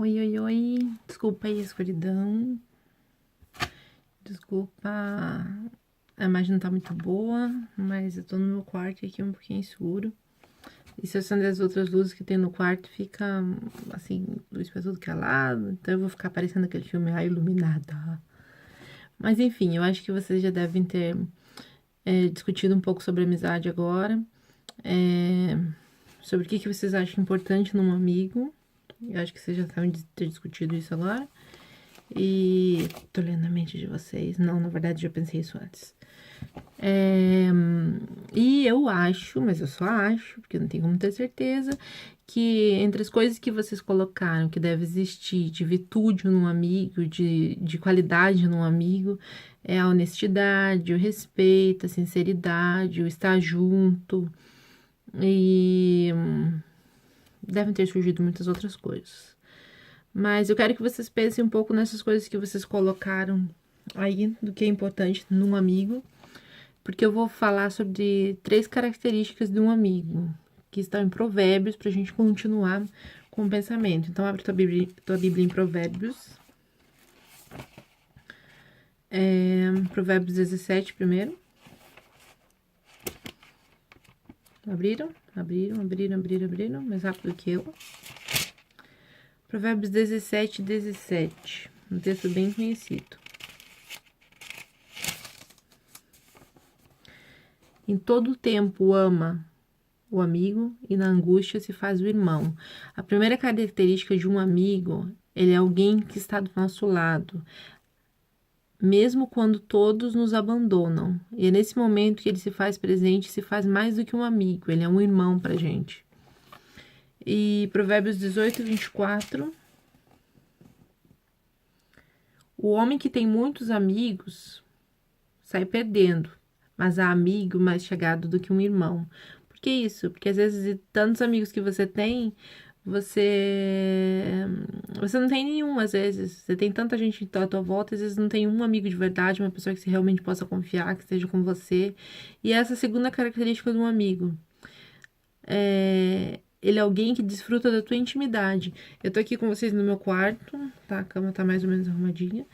Oi, oi, oi. Desculpa aí a escuridão. Desculpa, a imagem não tá muito boa, mas eu tô no meu quarto aqui um pouquinho escuro. E se eu acender as outras luzes que tem no quarto, fica assim, luz pra tudo que é lado. Então eu vou ficar parecendo aquele filme A Iluminada. Mas enfim, eu acho que vocês já devem ter discutido um pouco sobre amizade agora. Sobre o que vocês acham importante num amigo. Eu acho que vocês já devem ter discutido isso agora. E tô lendo a mente de vocês. Não, na verdade, já pensei isso antes. E eu acho, mas eu só acho, porque eu não tenho como ter certeza, que entre as coisas que vocês colocaram que deve existir de virtude num amigo, de qualidade num amigo, é a honestidade, o respeito, a sinceridade, o estar junto. E devem ter surgido muitas outras coisas. Mas eu quero que vocês pensem um pouco nessas coisas que vocês colocaram aí, do que é importante num amigo, porque eu vou falar sobre 3 características de um amigo, que estão em Provérbios, para a gente continuar com o pensamento. Então, abre tua Bíblia em Provérbios. Provérbios 17 primeiro. Abriram? Abriram, mais rápido que eu. Provérbios 17, 17. Um texto bem conhecido. Em todo tempo ama o amigo e na angústia se faz o irmão. A primeira característica de um amigo, ele é alguém que está do nosso lado, mesmo quando todos nos abandonam. E é nesse momento que ele se faz presente, se faz mais do que um amigo, ele é um irmão pra gente. E Provérbios 18, 24. O homem que tem muitos amigos sai perdendo, mas há amigo mais chegado do que um irmão. Por que isso? Porque às vezes de tantos amigos que você tem, você não tem nenhum, às vezes. Você tem tanta gente à tua volta, às vezes não tem um amigo de verdade, uma pessoa que você realmente possa confiar, que esteja com você. E essa é a segunda característica de um amigo. Ele é alguém que desfruta da tua intimidade. Eu tô aqui com vocês no meu quarto, tá? A cama tá mais ou menos arrumadinha.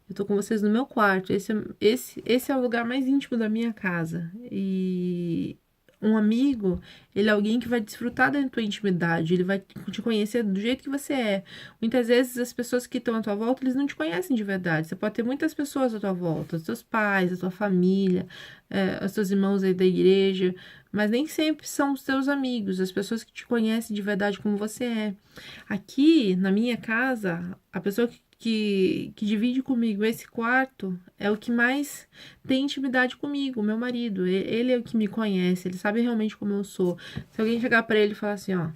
Eu tô com vocês no meu quarto. Esse é o lugar mais íntimo da minha casa. E um amigo, ele é alguém que vai desfrutar da tua intimidade. Ele vai te conhecer do jeito que você é. Muitas vezes as pessoas que estão à tua volta, eles não te conhecem de verdade. Você pode ter muitas pessoas à tua volta, os teus pais, a tua família, os teus irmãos aí da igreja, mas nem sempre são os teus amigos, as pessoas que te conhecem de verdade como você é. Aqui, na minha casa, a pessoa que divide comigo esse quarto é o que mais tem intimidade comigo, meu marido. Ele é o que me conhece, ele sabe realmente como eu sou. Se alguém chegar pra ele e falar assim, ó,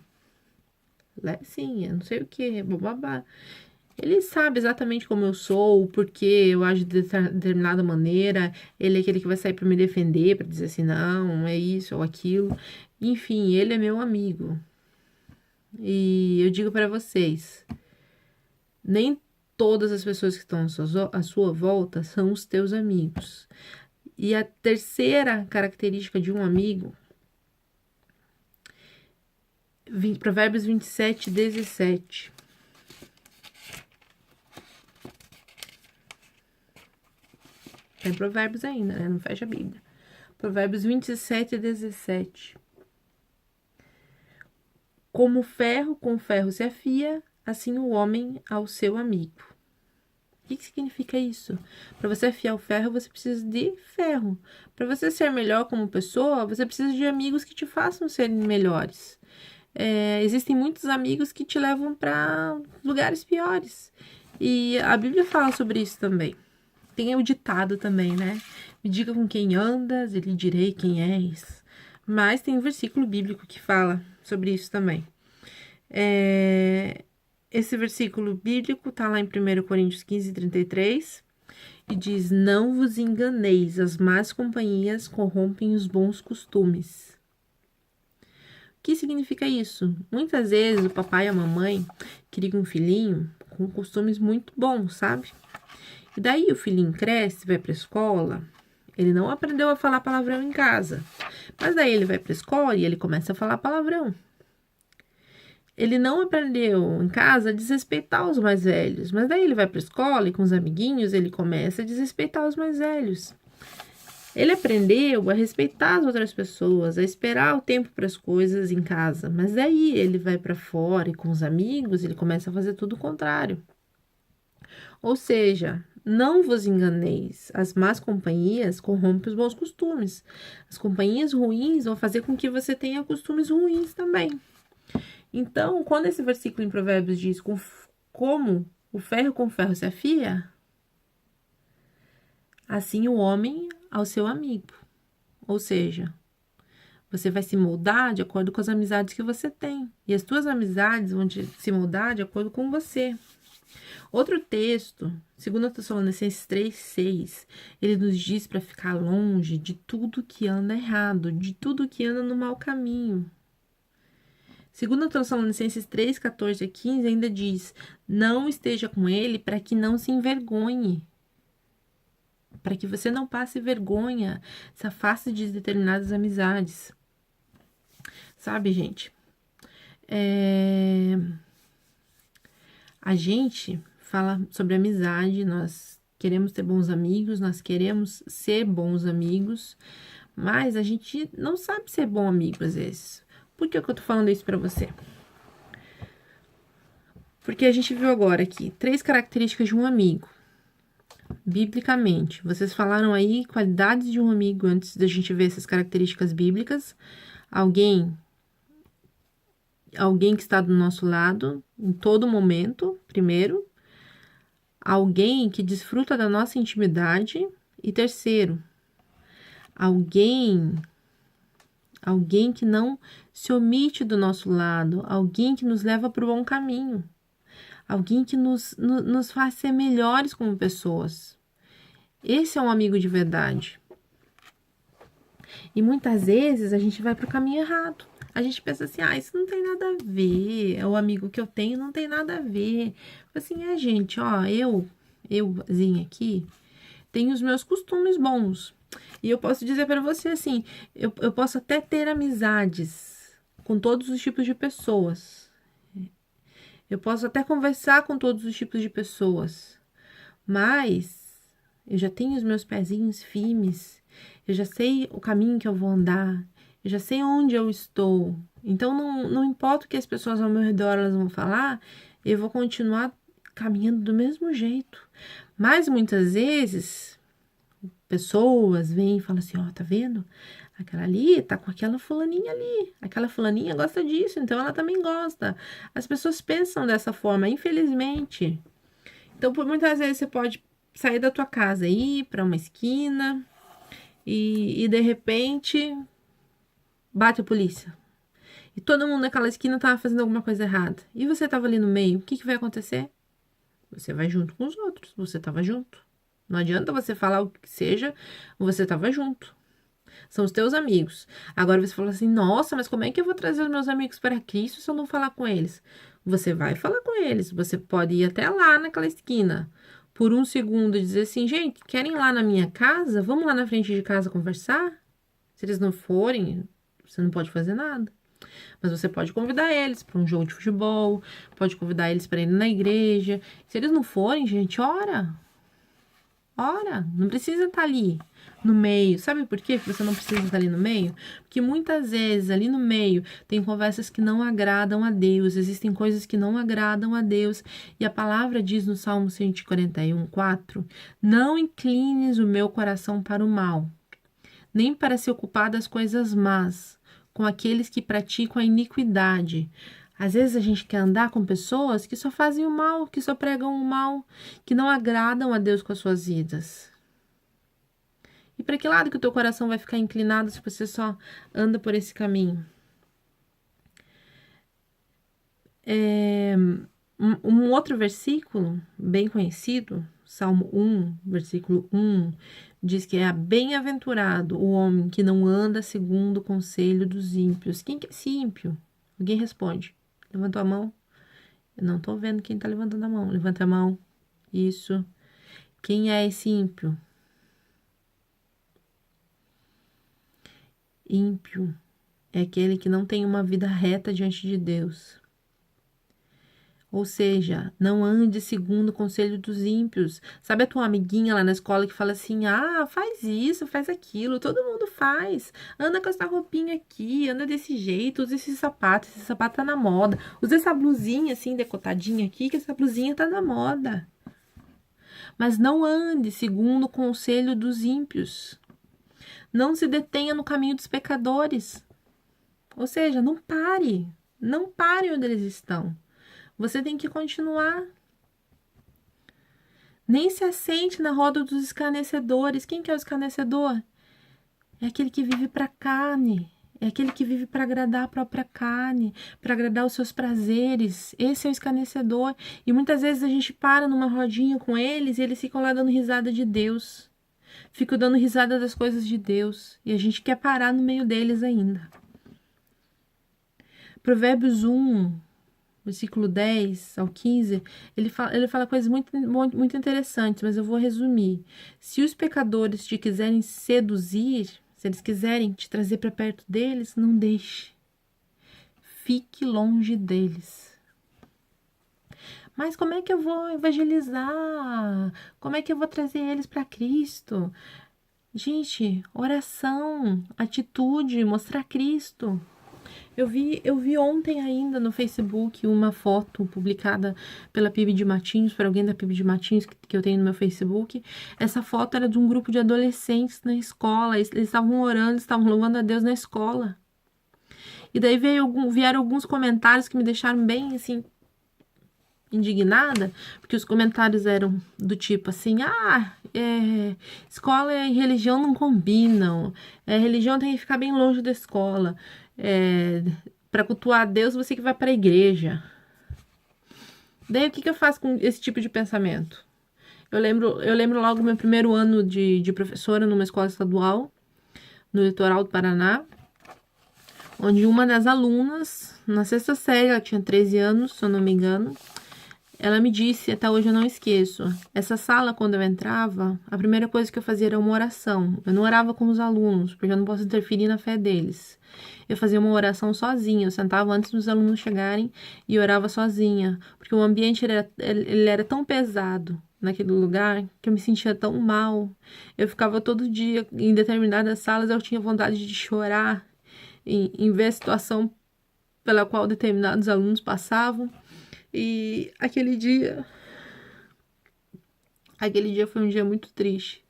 Lecinha, não sei o que, bababá. Ele sabe exatamente como eu sou, o porquê eu ajo de determinada maneira. Ele é aquele que vai sair pra me defender, pra dizer assim, não, é isso ou aquilo. Enfim, ele é meu amigo. E eu digo pra vocês, nem todas as pessoas que estão à sua volta são os teus amigos. E a terceira característica de um amigo, Provérbios 27, 17. Tem Provérbios ainda, né? Não fecha a Bíblia. Provérbios 27, 17. Como ferro com ferro se afia, assim o homem ao seu amigo. O que significa isso? Para você afiar o ferro, você precisa de ferro. Para você ser melhor como pessoa, você precisa de amigos que te façam ser melhores. Existem muitos amigos que te levam para lugares piores. E a Bíblia fala sobre isso também. Tem o ditado também, né? Me diga com quem andas, e lhe direi quem és. Mas tem um versículo bíblico que fala sobre isso também. Esse versículo bíblico está lá em 1 Coríntios 15, 33, e diz: Não vos enganeis, as más companhias corrompem os bons costumes. O que significa isso? Muitas vezes o papai e a mamãe criam um filhinho com costumes muito bons, sabe? E daí o filhinho cresce, vai para a escola, ele não aprendeu a falar palavrão em casa, mas daí ele vai para a escola e ele começa a falar palavrão. ele não aprendeu em casa a desrespeitar os mais velhos, mas daí ele vai para a escola e com os amiguinhos ele começa a desrespeitar os mais velhos. Ele aprendeu a respeitar as outras pessoas, a esperar o tempo para as coisas em casa, mas daí ele vai para fora e com os amigos ele começa a fazer tudo o contrário. Ou seja, não vos enganeis, as más companhias corrompem os bons costumes. As companhias ruins vão fazer com que você tenha costumes ruins também. Então, quando esse versículo em Provérbios diz como o ferro com ferro se afia, assim o homem ao seu amigo. Ou seja, você vai se moldar de acordo com as amizades que você tem. E as tuas amizades vão se moldar de acordo com você. Outro texto, 2 Tessalonicenses 3:6, ele nos diz para ficar longe de tudo que anda errado, de tudo que anda no mau caminho. 2 Tessalonicenses 3:14-15 ainda diz: não esteja com ele para que não se envergonhe, para que você não passe vergonha, se afaste de determinadas amizades. Sabe, gente? A gente fala sobre amizade, nós queremos ter bons amigos, nós queremos ser bons amigos, mas a gente não sabe ser bom amigo às vezes. Por que eu tô falando isso pra você? Porque a gente viu agora aqui 3 características de um amigo, biblicamente. Vocês falaram aí qualidades de um amigo antes da gente ver essas características bíblicas. Alguém que está do nosso lado em todo momento, primeiro. Alguém que desfruta da nossa intimidade. E terceiro, alguém que não se omite do nosso lado, alguém que nos leva para o bom caminho, alguém que nos faz ser melhores como pessoas. Esse é um amigo de verdade. E muitas vezes a gente vai para o caminho errado. A gente pensa assim, isso não tem nada a ver, o amigo que eu tenho não tem nada a ver. Assim, gente, euzinha aqui, tenho os meus costumes bons. E eu posso dizer para você assim, eu posso até ter amizades com todos os tipos de pessoas. Eu posso até conversar com todos os tipos de pessoas. Mas eu já tenho os meus pezinhos firmes. Eu já sei o caminho que eu vou andar. Eu já sei onde eu estou. Então, não importa o que as pessoas ao meu redor elas vão falar, eu vou continuar caminhando do mesmo jeito. Mas muitas vezes, pessoas vêm e falam assim, tá vendo? Aquela ali tá com aquela fulaninha ali. Aquela fulaninha gosta disso, então ela também gosta. As pessoas pensam dessa forma, infelizmente. Então, por muitas vezes você pode sair da tua casa e ir para uma esquina e de repente bate a polícia. E todo mundo naquela esquina tava fazendo alguma coisa errada. E você tava ali no meio, o que vai acontecer? Você vai junto com os outros, você tava junto. Não adianta você falar o que seja, você tava junto. São os teus amigos. Agora você fala assim, nossa, mas como é que eu vou trazer os meus amigos para Cristo se eu não falar com eles? Você vai falar com eles, você pode ir até lá naquela esquina, por um segundo e dizer assim, gente, querem ir lá na minha casa? Vamos lá na frente de casa conversar? Se eles não forem, você não pode fazer nada. Mas você pode convidar eles para um jogo de futebol, pode convidar eles para ir na igreja. Se eles não forem, gente, ora, não precisa estar ali no meio. Sabe por quê que você não precisa estar ali no meio? Porque muitas vezes ali no meio tem conversas que não agradam a Deus, existem coisas que não agradam a Deus. E a palavra diz no Salmo 141:4: não inclines o meu coração para o mal, nem para se ocupar das coisas más, com aqueles que praticam a iniquidade. Às vezes a gente quer andar com pessoas que só fazem o mal, que só pregam o mal, que não agradam a Deus com as suas vidas. E para que lado que o teu coração vai ficar inclinado se você só anda por esse caminho? Um outro versículo bem conhecido, Salmo 1, versículo 1, diz que é bem-aventurado o homem que não anda segundo o conselho dos ímpios. Quem que é esse ímpio? Alguém responde. Levantou a mão? Eu não tô vendo quem tá levantando a mão. Levanta a mão. Isso. Quem é esse ímpio? Ímpio é aquele que não tem uma vida reta diante de Deus. Ou seja, não ande segundo o conselho dos ímpios. Sabe a tua amiguinha lá na escola que fala assim: ah, faz isso, faz aquilo, todo mundo faz. Anda com essa roupinha aqui, anda desse jeito, usa esse sapato tá na moda. Usa essa blusinha assim, decotadinha aqui, que essa blusinha tá na moda. Mas não ande segundo o conselho dos ímpios. Não se detenha no caminho dos pecadores. Ou seja, não pare. Não pare onde eles estão. Você tem que continuar. Nem se assente na roda dos escarnecedores. Quem que é o escarnecedor? É aquele que vive para a carne. É aquele que vive para agradar a própria carne, para agradar os seus prazeres. Esse é o escarnecedor. E muitas vezes a gente para numa rodinha com eles e eles ficam lá dando risada de Deus. Ficam dando risada das coisas de Deus. E a gente quer parar no meio deles ainda. Provérbios 1, versículo 10 ao 15, ele fala coisas muito interessantes, mas eu vou resumir. Se os pecadores te quiserem seduzir, se eles quiserem te trazer para perto deles, não deixe. Fique longe deles. Mas como é que eu vou evangelizar? Como é que eu vou trazer eles para Cristo? Gente, oração, atitude, mostrar Cristo. Eu vi ontem ainda no Facebook uma foto publicada pela PIB de Matinhos, por alguém da PIB de Matinhos que eu tenho no meu Facebook. Essa foto era de um grupo de adolescentes na escola. Eles estavam orando, estavam louvando a Deus na escola. E daí vieram alguns comentários que me deixaram bem, assim, indignada, porque os comentários eram do tipo assim: escola e religião não combinam, religião tem que ficar bem longe da escola, para cultuar a Deus você que vai para a igreja. Daí o que eu faço com esse tipo de pensamento? Eu lembro logo do meu primeiro ano de professora numa escola estadual no litoral do Paraná, onde uma das alunas, na sexta série, ela tinha 13 anos, se eu não me engano, ela me disse, até hoje eu não esqueço, essa sala, quando eu entrava, a primeira coisa que eu fazia era uma oração. Eu não orava com os alunos, porque eu não posso interferir na fé deles. Eu fazia uma oração sozinha, eu sentava antes dos alunos chegarem e orava sozinha, porque o ambiente ele era tão pesado naquele lugar que eu me sentia tão mal. Eu ficava todo dia em determinadas salas, eu tinha vontade de chorar em ver a situação pela qual determinados alunos passavam. E aquele dia foi um dia muito triste.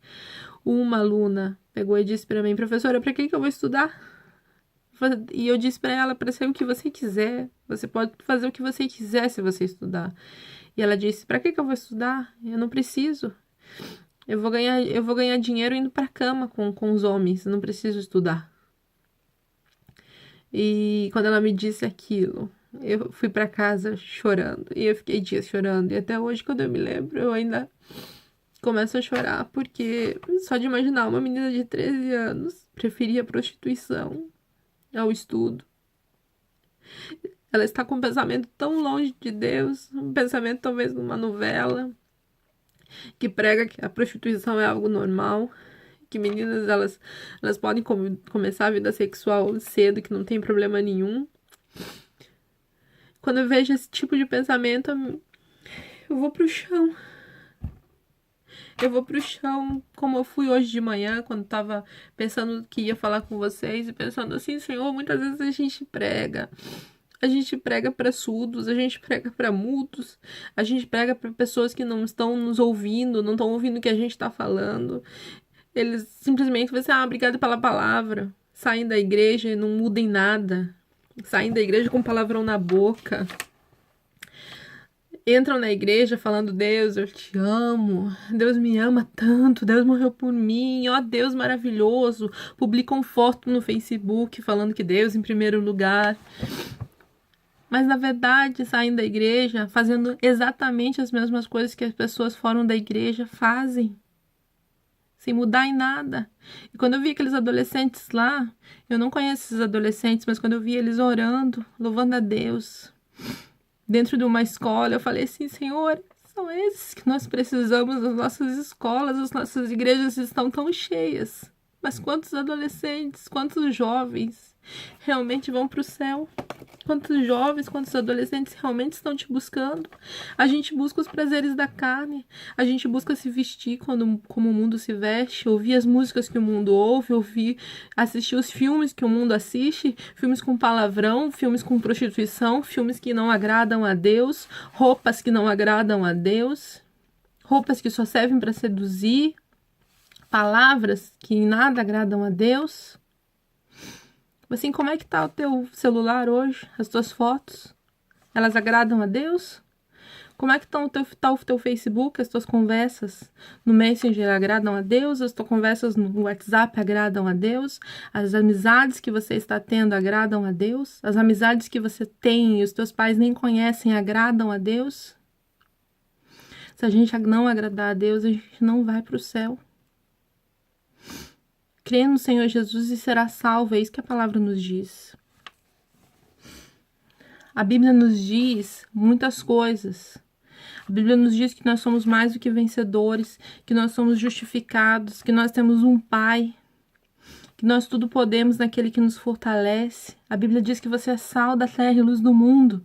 Uma aluna pegou e disse para mim: professora, para que eu vou estudar? E eu disse para ela: para ser o que você quiser. Você pode fazer o que você quiser se você estudar. E ela disse: para que eu vou estudar? Eu não preciso. Eu vou ganhar dinheiro indo para cama com os homens. Eu não preciso estudar. E quando ela me disse aquilo, eu fui para casa chorando. E eu fiquei dias chorando. E até hoje, quando eu me lembro, eu ainda começo a chorar. Porque só de imaginar uma menina de 13 anos preferia a prostituição ao estudo. Ela está com um pensamento tão longe de Deus. Um pensamento talvez numa novela que prega que a prostituição é algo normal. Que meninas, elas podem começar a vida sexual cedo, que não tem problema nenhum. Quando eu vejo esse tipo de pensamento, eu vou pro chão. Eu vou pro chão, como eu fui hoje de manhã, quando tava pensando que ia falar com vocês, e pensando assim: Senhor, muitas vezes a gente prega. A gente prega para surdos, a gente prega para mudos, a gente prega para pessoas que não estão nos ouvindo, não estão ouvindo o que a gente está falando. Eles simplesmente vão dizer: obrigado pela palavra. Saem da igreja e não mudem nada. Saem da igreja com palavrão na boca. Entram na igreja falando: Deus, eu te amo. Deus me ama tanto. Deus morreu por mim. Ó, Deus maravilhoso. Publicam foto no Facebook falando que Deus em primeiro lugar. Mas, na verdade, saem da igreja fazendo exatamente as mesmas coisas que as pessoas fora da igreja fazem. Sem mudar em nada. E quando eu vi aqueles adolescentes lá, eu não conheço esses adolescentes, mas quando eu vi eles orando, louvando a Deus, dentro de uma escola, eu falei assim: Senhor, são esses que nós precisamos nas nossas escolas, as nossas igrejas estão tão cheias, Mas quantos adolescentes, quantos jovens realmente vão para o céu? Quantos jovens, quantos adolescentes realmente estão te buscando? A gente busca os prazeres da carne, a gente busca se vestir como o mundo se veste, ouvir as músicas que o mundo ouve, assistir os filmes que o mundo assiste, filmes com palavrão, filmes com prostituição, filmes que não agradam a Deus, roupas que não agradam a Deus, roupas que só servem para seduzir, palavras que em nada agradam a Deus. Assim, como é que tá o teu celular hoje? As tuas fotos? Elas agradam a Deus? Como é que tá o teu Facebook? As tuas conversas no Messenger agradam a Deus? As tuas conversas no WhatsApp agradam a Deus? As amizades que você está tendo agradam a Deus? As amizades que você tem e os teus pais nem conhecem agradam a Deus? Se a gente não agradar a Deus, a gente não vai para o céu. Crê no Senhor Jesus e será salvo, é isso que a palavra nos diz. A Bíblia nos diz muitas coisas. A Bíblia nos diz que nós somos mais do que vencedores, que nós somos justificados, que nós temos um Pai, que nós tudo podemos naquele que nos fortalece. A Bíblia diz que você é sal da terra e luz do mundo.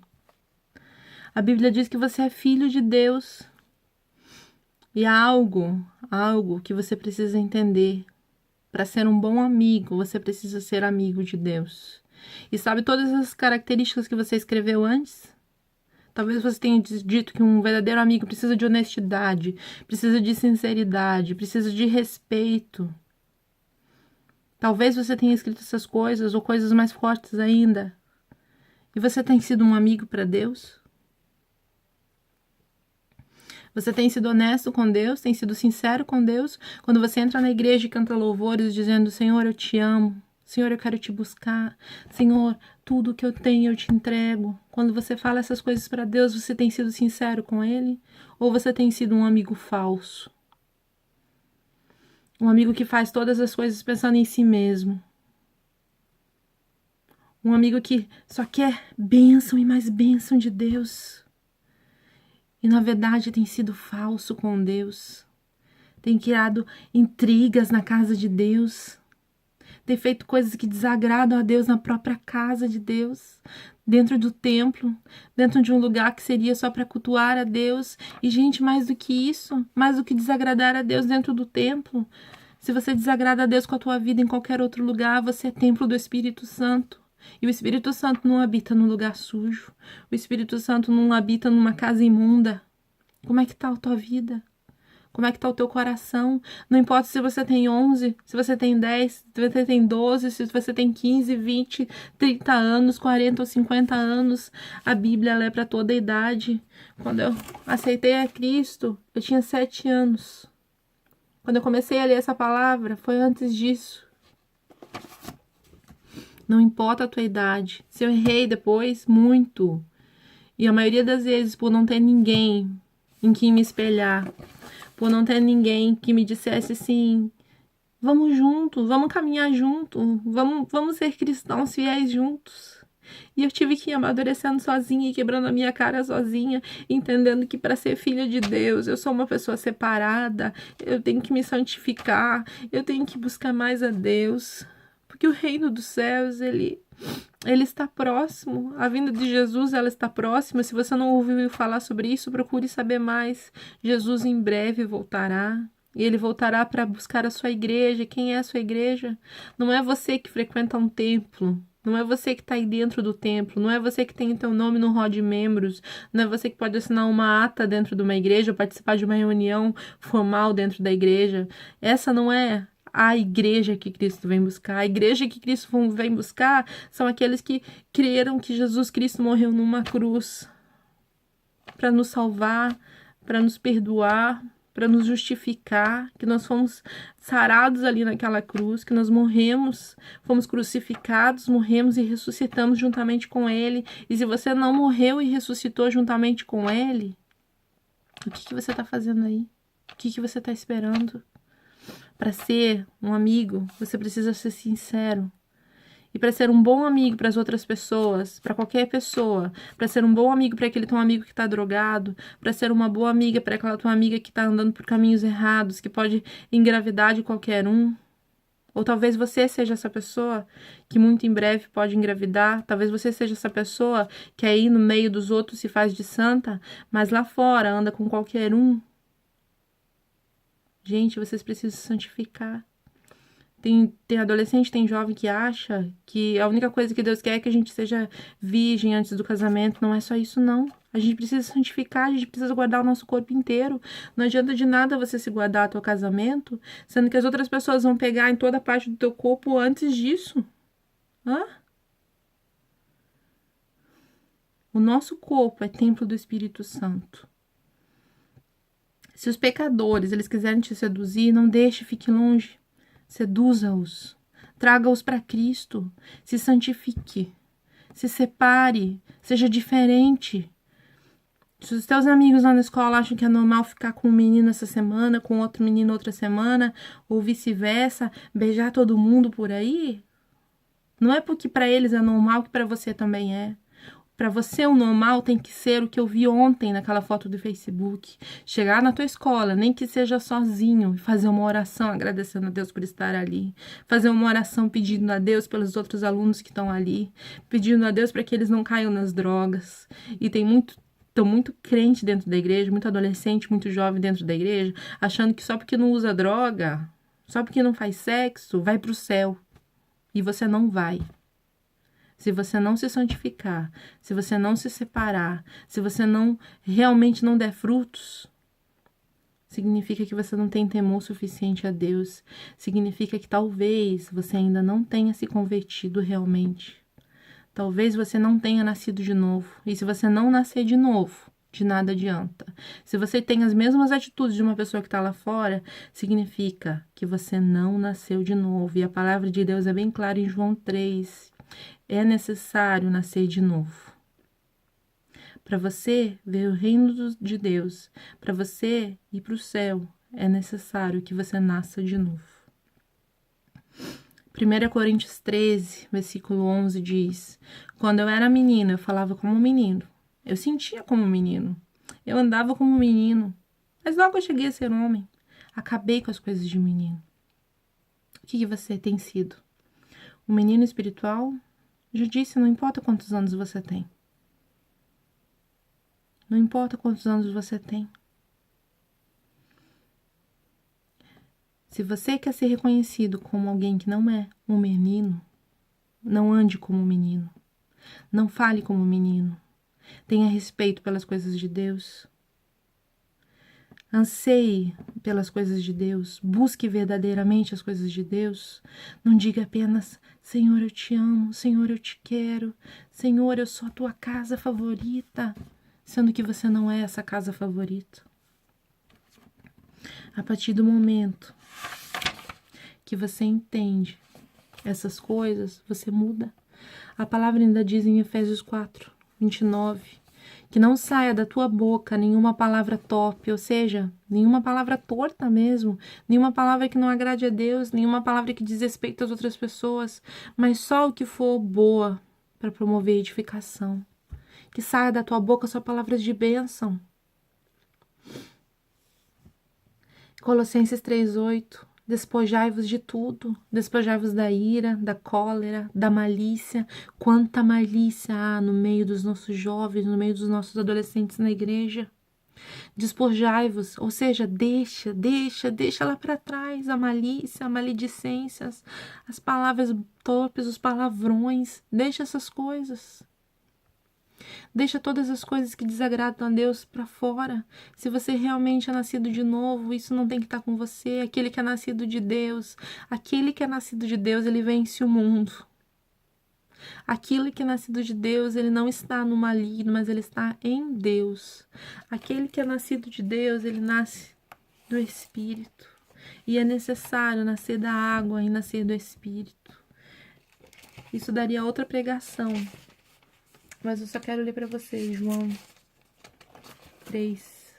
A Bíblia diz que você é filho de Deus. E há algo que você precisa entender. Para ser um bom amigo, você precisa ser amigo de Deus. E sabe todas as características que você escreveu antes? Talvez você tenha dito que um verdadeiro amigo precisa de honestidade, precisa de sinceridade, precisa de respeito. Talvez você tenha escrito essas coisas ou coisas mais fortes ainda. E você tem sido um amigo para Deus? Você tem sido honesto com Deus? Tem sido sincero com Deus? Quando você entra na igreja e canta louvores dizendo: Senhor, eu te amo. Senhor, eu quero te buscar. Senhor, tudo que eu tenho eu te entrego. Quando você fala essas coisas para Deus, você tem sido sincero com Ele? Ou você tem sido um amigo falso? Um amigo que faz todas as coisas pensando em si mesmo. Um amigo que só quer bênção e mais bênção de Deus. E na verdade tem sido falso com Deus. Tem criado intrigas na casa de Deus. Tem feito coisas que desagradam a Deus na própria casa de Deus. Dentro do templo. Dentro de um lugar que seria só para cultuar a Deus. E gente, mais do que isso. Mais do que desagradar a Deus dentro do templo. Se você desagrada a Deus com a tua vida em qualquer outro lugar, você é templo do Espírito Santo. E o Espírito Santo não habita num lugar sujo. O Espírito Santo não habita numa casa imunda. Como é que tá a tua vida? Como é que tá o teu coração? Não importa se você tem 11, se você tem 10, se você tem 12, se você tem 15, 20, 30 anos, 40 ou 50 anos. A Bíblia ela é para toda a idade. Quando eu aceitei a Cristo, eu tinha 7 anos. Quando eu comecei a ler essa palavra, foi antes disso. Não importa a tua idade. Se eu errei depois, muito. E a maioria das vezes por não ter ninguém em quem me espelhar. Por não ter ninguém que me dissesse assim: vamos junto, vamos caminhar junto, vamos ser cristãos fiéis juntos. E eu tive que ir amadurecendo sozinha e quebrando a minha cara sozinha, entendendo que para ser filha de Deus, eu sou uma pessoa separada, eu tenho que me santificar, eu tenho que buscar mais a Deus. Porque o reino dos céus, ele está próximo. A vinda de Jesus, ela está próxima. Se você não ouviu falar sobre isso, procure saber mais. Jesus em breve voltará. E ele voltará para buscar a sua igreja. Quem é a sua igreja? Não é você que frequenta um templo. Não é você que está aí dentro do templo. Não é você que tem teu nome no hall de membros. Não é você que pode assinar uma ata dentro de uma igreja ou participar de uma reunião formal dentro da igreja. Essa não é a igreja que Cristo vem buscar. A igreja que Cristo vem buscar são aqueles que creram que Jesus Cristo morreu numa cruz para nos salvar, para nos perdoar, para nos justificar, que nós fomos sarados ali naquela cruz, que nós morremos, fomos crucificados, morremos e ressuscitamos juntamente com Ele. E se você não morreu e ressuscitou juntamente com Ele, o que você está fazendo aí? O que você está esperando? Para ser um amigo, você precisa ser sincero. E para ser um bom amigo para as outras pessoas, para qualquer pessoa, para ser um bom amigo para aquele teu amigo que está drogado, para ser uma boa amiga para aquela tua amiga que está andando por caminhos errados, que pode engravidar de qualquer um, Ou talvez você seja essa pessoa que muito em breve pode engravidar. Talvez você seja essa pessoa que aí no meio dos outros se faz de santa, mas lá fora anda com qualquer um. Gente, vocês precisam se santificar. Tem adolescente, tem jovem que acha que a única coisa que Deus quer é que a gente seja virgem antes do casamento. Não é só isso, não. A gente precisa se santificar, a gente precisa guardar o nosso corpo inteiro. Não adianta de nada você se guardar ao teu casamento, sendo que as outras pessoas vão pegar em toda parte do teu corpo antes disso. Hã? O nosso corpo é templo do Espírito Santo. Se os pecadores, eles quiserem te seduzir, não deixe, fique longe. Seduza-os. Traga-os para Cristo. Se santifique. Se separe. Seja diferente. Se os teus amigos lá na escola acham que é normal ficar com um menino essa semana, com outro menino outra semana, ou vice-versa, beijar todo mundo por aí, não é porque para eles é normal que para você também é. Para você, o normal tem que ser o que eu vi ontem naquela foto do Facebook. Chegar na tua escola, nem que seja sozinho, e fazer uma oração agradecendo a Deus por estar ali. Fazer uma oração pedindo a Deus pelos outros alunos que estão ali. Pedindo a Deus para que eles não caiam nas drogas. E tem muito crente dentro da igreja, muito adolescente, muito jovem dentro da igreja, achando que só porque não usa droga, só porque não faz sexo, vai para o céu. E você não vai. Se você não se santificar, se você não se separar, se você não realmente não der frutos, significa que você não tem temor suficiente a Deus. Significa que talvez você ainda não tenha se convertido realmente. Talvez você não tenha nascido de novo. E se você não nascer de novo, de nada adianta. Se você tem as mesmas atitudes de uma pessoa que está lá fora, significa que você não nasceu de novo. E a palavra de Deus é bem clara em João 3. É necessário nascer de novo. Para você ver o reino de Deus, para você ir para o céu, é necessário que você nasça de novo. 1 Coríntios 13, versículo 11 diz: Quando eu era menina, eu falava como menino. Eu sentia como menino. Eu andava como menino. Mas logo eu cheguei a ser homem. Acabei com as coisas de menino. O que você tem sido? Um menino espiritual? Já disse, não importa quantos anos você tem. Não importa quantos anos você tem. Se você quer ser reconhecido como alguém que não é um menino, não ande como um menino. Não fale como um menino. Tenha respeito pelas coisas de Deus. Anseie pelas coisas de Deus. Busque verdadeiramente as coisas de Deus. Não diga apenas: Senhor, eu te amo. Senhor, eu te quero. Senhor, eu sou a tua casa favorita. Sendo que você não é essa casa favorita. A partir do momento que você entende essas coisas, você muda. A palavra ainda diz em Efésios 4, 29, que não saia da tua boca nenhuma palavra torpe, ou seja, nenhuma palavra torta mesmo, nenhuma palavra que não agrade a Deus, nenhuma palavra que diz respeito às outras pessoas, mas só o que for boa para promover edificação. Que saia da tua boca só palavras de bênção. Colossenses 3:8. Despojai-vos de tudo, despojai-vos da ira, da cólera, da malícia. Quanta malícia há no meio dos nossos jovens, no meio dos nossos adolescentes na igreja. Despojai-vos, ou seja, deixa lá para trás a malícia, a maledicência, as palavras torpes, os palavrões, deixa essas coisas. Deixa todas as coisas que desagradam a Deus para fora. Se você realmente é nascido de novo, isso não tem que estar com você. Aquele que é nascido de Deus, ele vence o mundo. Aquele que é nascido de Deus, ele não está no maligno, mas ele está em Deus. Aquele que é nascido de Deus, ele nasce do Espírito. E é necessário nascer da água e nascer do Espírito. Isso daria outra pregação. Mas eu só quero ler para vocês, João 3.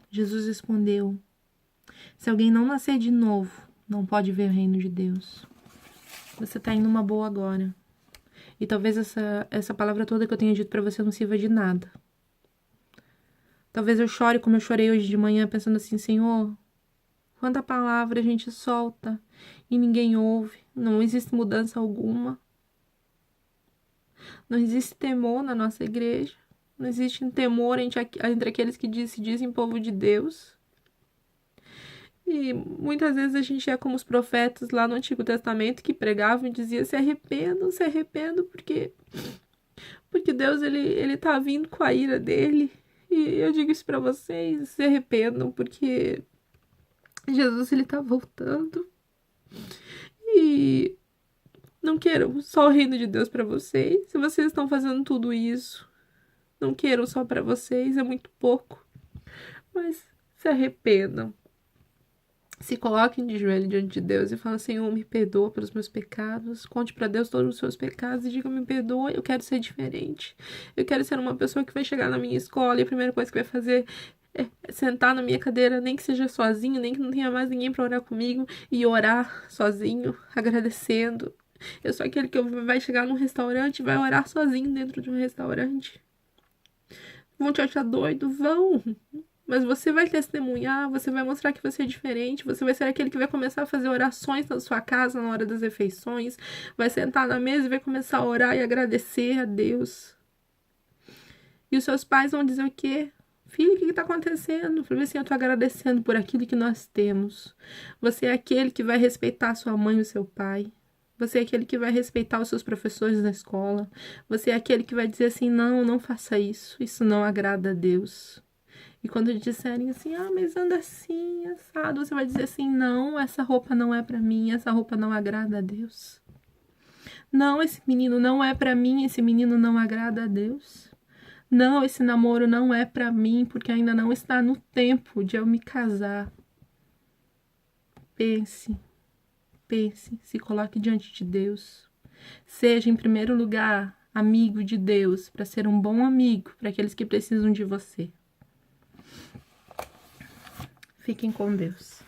Jesus respondeu: se alguém não nascer de novo, não pode ver o reino de Deus. Você tá indo uma boa agora. E talvez essa palavra toda que eu tenha dito para você não sirva de nada. Talvez eu chore como eu chorei hoje de manhã, pensando assim: Senhor, Quanta palavra a gente solta e ninguém ouve, não existe mudança alguma. Não existe temor na nossa igreja. Não existe temor entre aqueles que se dizem povo de Deus. E muitas vezes a gente é como os profetas lá no Antigo Testamento que pregavam e diziam: se arrependam, porque Deus ele tá vindo com a ira dele. E eu digo isso para vocês: se arrependam, porque Jesus ele tá voltando. E não queiram só o reino de Deus para vocês. Se vocês estão fazendo tudo isso, não queiram só para vocês, é muito pouco. Mas se arrependam. Se coloquem de joelho diante de Deus e falem: Senhor, me perdoa pelos meus pecados. Conte para Deus todos os seus pecados e diga: me perdoa, eu quero ser diferente. Eu quero ser uma pessoa que vai chegar na minha escola e a primeira coisa que vai fazer é sentar na minha cadeira, nem que seja sozinho, nem que não tenha mais ninguém para orar comigo, e orar sozinho, agradecendo. Eu sou aquele que vai chegar num restaurante e vai orar sozinho dentro de um restaurante. Vão te achar doido? Vão! Mas você vai testemunhar, você vai mostrar que você é diferente, você vai ser aquele que vai começar a fazer orações na sua casa na hora das refeições, vai sentar na mesa e vai começar a orar e agradecer a Deus. E os seus pais vão dizer o quê? Filho, o que está acontecendo? Eu falei assim: eu estou agradecendo por aquilo que nós temos. Você é aquele que vai respeitar sua mãe e o seu pai. Você é aquele que vai respeitar os seus professores na escola. Você é aquele que vai dizer assim: não, não faça isso. Isso não agrada a Deus. E quando disserem assim: ah, mas anda assim, assado, você vai dizer assim: não, essa roupa não é para mim, essa roupa não agrada a Deus. Não, esse menino não é para mim, esse menino não agrada a Deus. Não, esse namoro não é para mim, porque ainda não está no tempo de eu me casar. Pense, se coloque diante de Deus. Seja, em primeiro lugar, amigo de Deus, para ser um bom amigo para aqueles que precisam de você. Fiquem com Deus.